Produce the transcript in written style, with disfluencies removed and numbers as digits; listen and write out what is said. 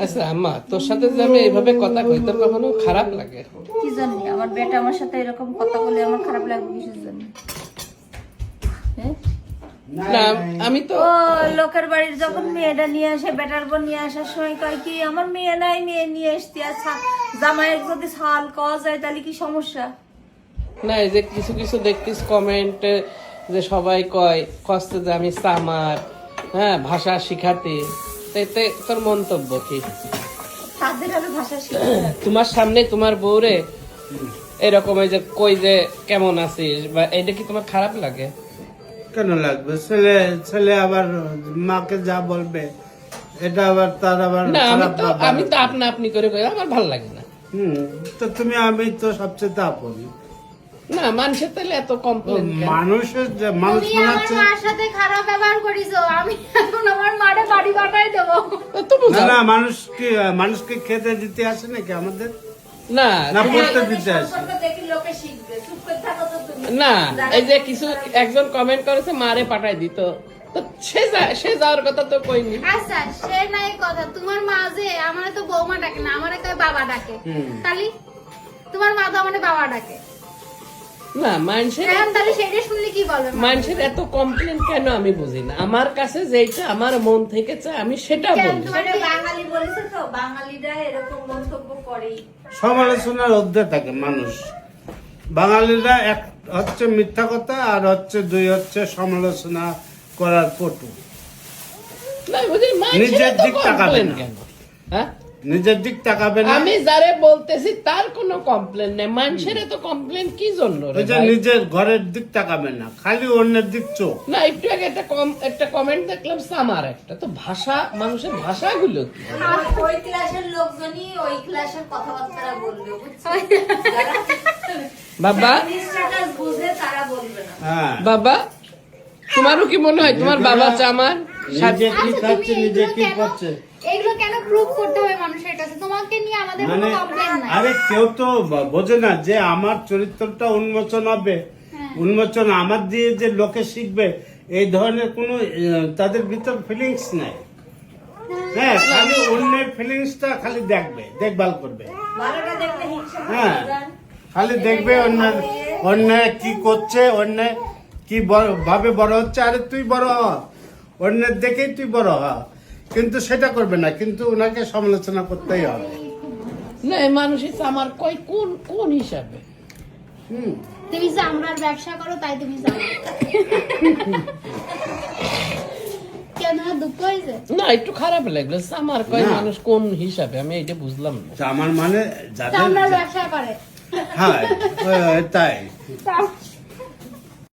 আচ্ছা আম্মা, তোর সাথে যে আমি এইভাবে কথা কই, তোর কখনো খারাপ লাগে? কি জন্য আমার বেটা আমার সাথে এরকম কথা বলে আমার খারাপ লাগবে কিসের জন্য? হ্যাঁ? না আমি তো ও লোকের বাড়ির যখন মেয়েটা নিয়ে আসে, বেটার বোন নিয়ে আসার সময় কয় কি আমার মেয়ে নাই, মেয়ে নিয়ে এসছি। আর জামাইয়ের যদি ছাল কওয়া যায় তাহলে কি সমস্যা? না, এই যে কিছু কিছু দেখতিস কমেন্টে যে সবাই কষ্ট যে আমি সামার, হ্যাঁ, ভাষা শিখাতে, এতে তোর মন্তব্য কি? তাদের হবে ভাষা শিখতে। তোমার সামনে তোমার বউরে এরকম এই যে কই যে কেমন আছিস, বা এটা কি তোমার খারাপ লাগে? কেন লাগবে? ছেলে ছেলে আবার মাকে যা বলবে এটা আবার তার আবার না খারাপ ভাববে। আমি তো আপনা আপনি করে কই, আমার ভালো লাগে না। তো তুমি আমি তো সবচেয়ে আপন। না, মানুষের তাহলে এত কমপ্লেন মানুষের যে মানুষ তুমি আমার বানাচ্ছে মার সাথে খারাপ ব্যবহার করিছো, আমি এখন আমার মারে বাড়ি পাঠাই দেবো। তো না মানুষকে খেতে দিতে আসে নাকি আমাদের? না না পড়তে দিতে আসে? সম্পর্ক দেখি লোকে শিখবে, চুপ করে থাকো তো তুমি। না, এই যে কিছু একজন কমেন্ট করেছে মারে পাঠাই দিত, তো সে যাওয়ার কথা তো কইনি। আচ্ছা, সে নাই কথা, তোমার মা যে আমার তো বৌমা ডাকে না, আমার কয় বাবা ডাকে। তাহলে তোমার মা তো আমার বাবা ডাকে। না, মানুষের এখন তাহলে সেটা শুনলে কি বলবে? মানুষের এত কমপ্লেন কেন আমি বুঝি না। আমার কাছে যেটা আমার মন থেকে চায় আমি সেটা বলি। এটা বাঙালি বলেছে তো, বাঙালিরা এরকম মন্তব্য করেই। সমালোচনার ঊর্ধ্বে থাকে মানুষ। বাঙালিরা এক হচ্ছে মিথ্যা কথা, আর হচ্ছে দুই হচ্ছে সমালোচনা করার পটু। না, বুঝি মানুষের নিজের এত দিক তাকাবে complain না। কেন? হ্যাঁ? নিজের দিক তাকাবে না। আমি যারে বলতেছি তার কোনো কমপ্লেন নেই, মানুষের এত কমপ্লেন কি জন্য রে ওই যে ভাই? নিজের ঘরের দিক তাকাবে না, খালি অন্যের দিক চোখ। না, একটু আগে একটা কমেন্ট দেখলাম সামার একটা, তো ভাষা, মানুষের ভাষাগুলো কি? ওই ক্লাসের লোকজনই ওই ক্লাসের কথাবার্তা বলবে, বুঝছো? যারা বাবা স্ট্যাটাস বুঝে তারা বলবে না। হ্যাঁ, বাবা, তোমারও কি মনে হয় তোমার বাবা চামার? নিজে কি আচ্ছা, খাচ্ছে, তুমি নিজে এগুলো কি কেন- করছে, এগুলো কেন প্রুভ করতে হবে মানুষের কাছে? তোমাকে নিয়ে আমাদের কোনো মানে কমপ্লেন নাই। আরে কেউ তো বোঝে না যে আমার চরিত্রটা উন্মোচন হবে, উন্মোচন আমার দিয়ে যে লোকে শিখবে, এই ধরনের কোনো তাদের ভিতর ফিলিংস নাই। হ্যাঁ, খালি অন্যের ফিলিংসটা খালি দেখভাল করবে। ভালোটা দেখলে হিংসা করে হ্যাঁ, যান। খালি দেখবে অন্য কি করছে, অন্য কি ভাবে বড় হচ্ছে। আরে তুই বড় হ, অন্যের দেখেই তুই বড় হ, কিন্তু সেটা করবে না, কিন্তু ওনাকে সমালোচনা করতেই হবে। না, এই মানুষের চামার কই কোন কোন হিসাবে? হুম, তুমি চামড়ার ব্যবসা করো তাই তুমি জানো। কেন দুঃখ হয়েছে? না, একটু খারাপ লাগলো, চামার কয় না। মানুষ কোন হিসাবে, আমি এটা বুঝলাম না। আমার মানে যাদের চামড়ার ব্যবসা করে। হ্যাঁ তাই চাম-